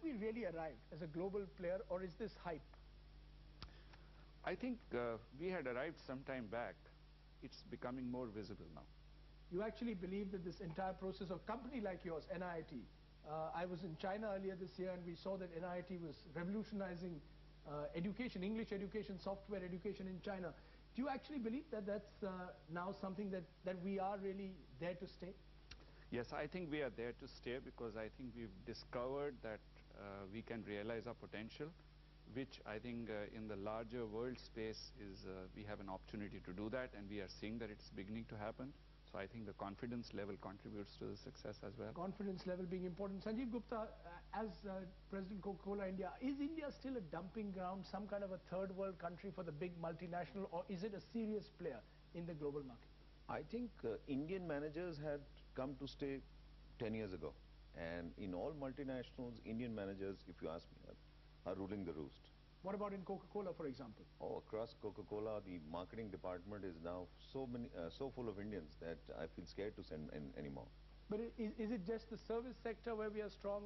we really arrived as a global player, or is this hype? I think we had arrived some time back. It's becoming more visible now. You actually believe that this entire process of company like yours, NIT, I was in China earlier this year and we saw that NIT was revolutionizing education, English education, software education in China. Do you actually believe that that's now something that we are really there to stay? Yes, I think we are there to stay because I think we've discovered that we can realize our potential, which I think in the larger world space is we have an opportunity to do that, and we are seeing that it's beginning to happen. So I think the confidence level contributes to the success as well. Confidence level being important. Sanjeev Gupta, as President Coca-Cola India, is India still a dumping ground, some kind of a third world country for the big multinational, or is it a serious player in the global market? I think Indian managers had come to stay 10 years ago. And in all multinationals, Indian managers, if you ask me, are ruling the roost. What about in Coca-Cola, for example? Oh, across Coca-Cola, the marketing department is now so full of Indians that I feel scared to send in anymore. But is it just the service sector where we are strong?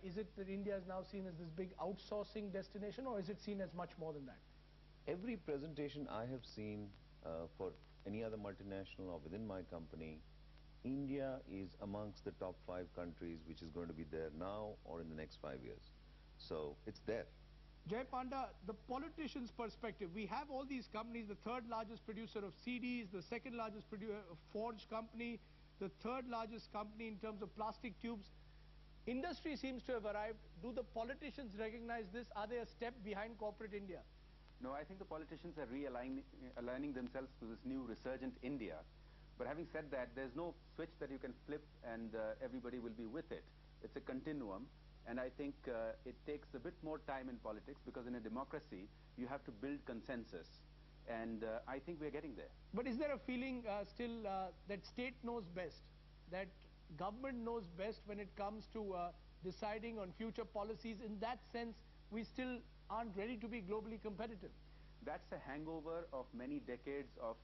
Is it that India is now seen as this big outsourcing destination, or is it seen as much more than that? Every presentation I have seen for any other multinational or within my company, India is amongst the top 5 countries which is going to be there now or in the next 5 years. So it's there. Jai Panda, the politician's perspective, we have all these companies, the third largest producer of CDs, the second largest producer of forge company, the third largest company in terms of plastic tubes. Industry seems to have arrived. Do the politicians recognize this? Are they a step behind corporate India? No, I think the politicians are aligning themselves to this new resurgent India. But having said that, there's no switch that you can flip and everybody will be with it. It's a continuum. And I think it takes a bit more time in politics because in a democracy, you have to build consensus. And I think we're getting there. But is there a feeling still that state knows best, that government knows best when it comes to deciding on future policies? In that sense, we still aren't ready to be globally competitive. That's a hangover of many decades of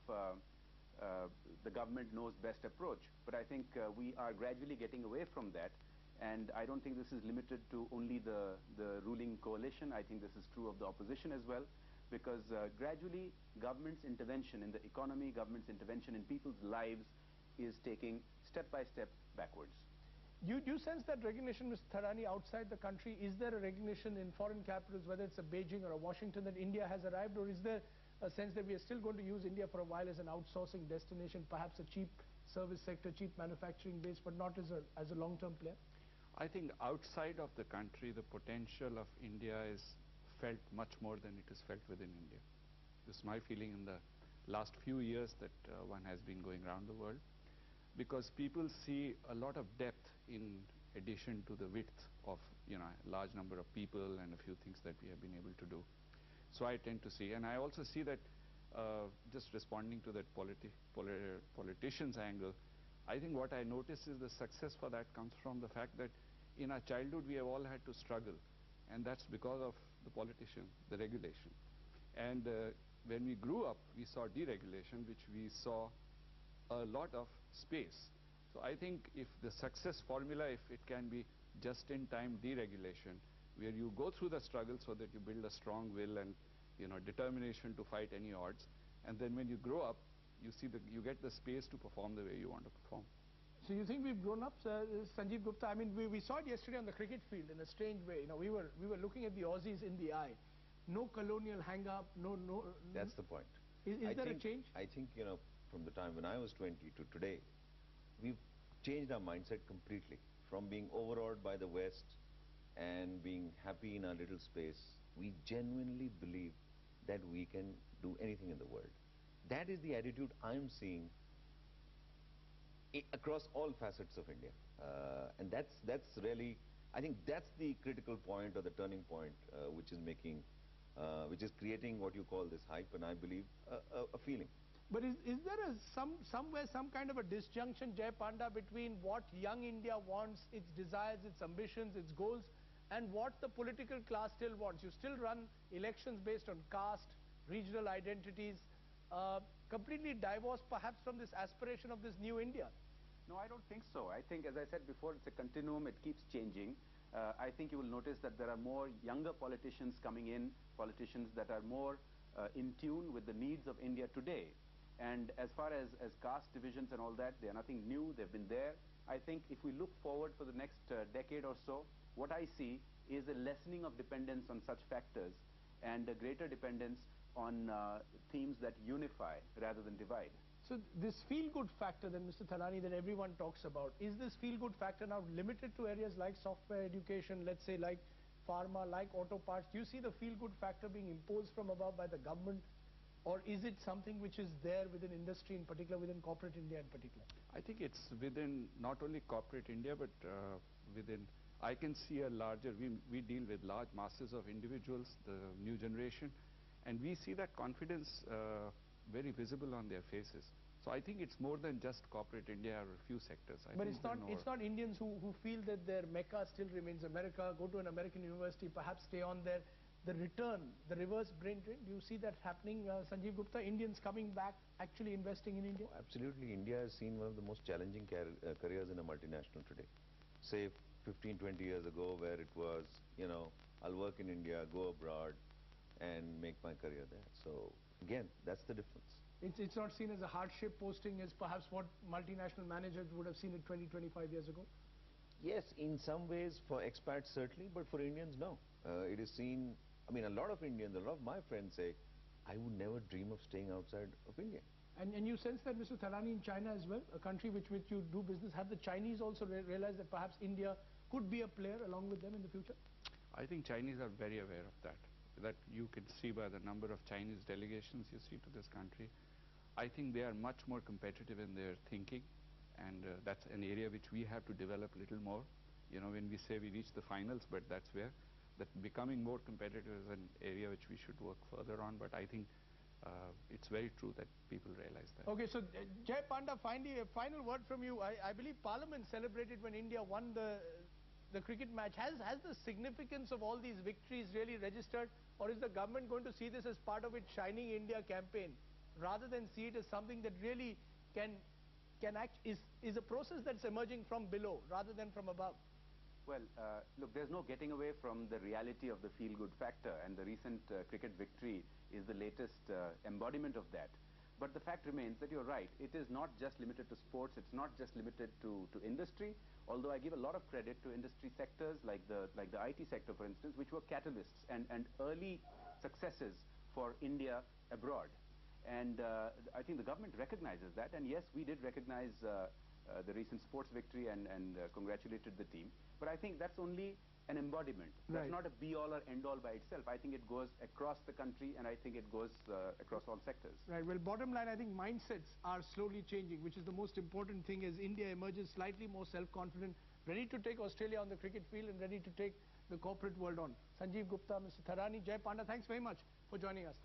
the government knows best approach. But I think we are gradually getting away from that. And I don't think this is limited to only the ruling coalition. I think this is true of the opposition as well, because gradually government's intervention in the economy, government's intervention in people's lives is taking step by step backwards. Do you sense that recognition, Mr. Tharani, outside the country? Is there a recognition in foreign capitals, whether it's a Beijing or a Washington, that India has arrived? Or is there a sense that we are still going to use India for a while as an outsourcing destination, perhaps a cheap service sector, cheap manufacturing base, but not as a long-term player? I think outside of the country, the potential of India is felt much more than it is felt within India. This is my feeling in the last few years that one has been going around the world, because people see a lot of depth in addition to the width of a large number of people and a few things that we have been able to do. So I tend to see, and I also see that just responding to that politician's angle, I think what I notice is the success for that comes from the fact that in our childhood we have all had to struggle, and that's because of the politician, the regulation. And when we grew up, we saw deregulation, which we saw a lot of space. So I think if the success formula, if it can be just-in-time deregulation, where you go through the struggle so that you build a strong will and determination to fight any odds, and then when you grow up, you see that you get the space to perform the way you want to perform. So you think we've grown up, Sanjeev Gupta? I mean, we saw it yesterday on the cricket field in a strange way. We were looking at the Aussies in the eye. No colonial hang-up, no. That's the point. Is there a change? I think, from the time when I was 20 to today, we've changed our mindset completely. From being overawed by the West and being happy in our little space, we genuinely believe that we can do anything in the world. That is the attitude I'm seeing across all facets of India. And that's really, I think that's the critical point or the turning point which is creating what you call this hype, and I believe a feeling. But is there somewhere some kind of a disjunction, Jai Panda, between what young India wants, its desires, its ambitions, its goals, and what the political class still wants? You still run elections based on caste, regional identities, completely divorced perhaps from this aspiration of this new India. No, I don't think so. I think, as I said before, it's a continuum. It keeps changing. I think you will notice that there are more younger politicians coming in, politicians that are more in tune with the needs of India today. And as far as caste divisions and all that, they are nothing new, they've been there. I think if we look forward for the next decade or so, what I see is a lessening of dependence on such factors and a greater dependence on themes that unify rather than divide. So this feel-good factor then, Mr. Tharani, that everyone talks about, is this feel-good factor now limited to areas like software education, let's say like pharma, like auto parts? Do you see the feel-good factor being imposed from above by the government? Or is it something which is there within industry in particular, within corporate India in particular? I think it's within not only corporate India, but within, I can see a larger, we deal with large masses of individuals, the new generation, and we see that confidence very visible on their faces. So I think it's more than just corporate India or a few sectors. But it's not Indians who feel that their Mecca still remains America, go to an American university, perhaps stay on there. The return, the reverse brain drain, do you see that happening, Sanjeev Gupta? Indians coming back, actually investing in India? Oh, absolutely. India has seen one of the most challenging careers in a multinational today. Say 15, 20 years ago, where it was, you know, I'll work in India, go abroad, and make my career there. So, again, that's the difference. It's not seen as a hardship posting as perhaps what multinational managers would have seen it 20, 25 years ago? Yes, in some ways, for expats certainly, but for Indians, no. It is seen, I mean, a lot of Indians, a lot of my friends say, I would never dream of staying outside of India. And you sense that, Mr. Tharani, in China as well, a country which you do business, have the Chinese also realized that perhaps India could be a player along with them in the future? I think Chinese are very aware of that. That you can see by the number of Chinese delegations you see to this country. I think they are much more competitive in their thinking, and that's an area which we have to develop a little more. You know, when we say we reach the finals, but that's where that becoming more competitive is an area which we should work further on. But I think it's very true that people realize that. Okay, so Jai Panda, finally, a final word from you. I believe Parliament celebrated when India won the cricket match. Has the significance of all these victories really registered, or is the government going to see this as part of its Shining India campaign, rather than see it as something that really is a process that's emerging from below rather than from above? Well, look, there's no getting away from the reality of the feel-good factor, and the recent cricket victory is the latest embodiment of that. But the fact remains that you're right. It is not just limited to sports. It's not just limited to industry, although I give a lot of credit to industry sectors like the IT sector, for instance, which were catalysts and early successes for India abroad. And I think the government recognizes that. And yes, we did recognize the recent sports victory and congratulated the team. But I think that's only an embodiment. Right. That's not a be-all or end-all by itself. I think it goes across the country, and I think it goes across all sectors. Right. Well, bottom line, I think mindsets are slowly changing, which is the most important thing, as India emerges slightly more self-confident, ready to take Australia on the cricket field and ready to take the corporate world on. Sanjeev Gupta, Mr. Tharani, Jai Panda, thanks very much for joining us.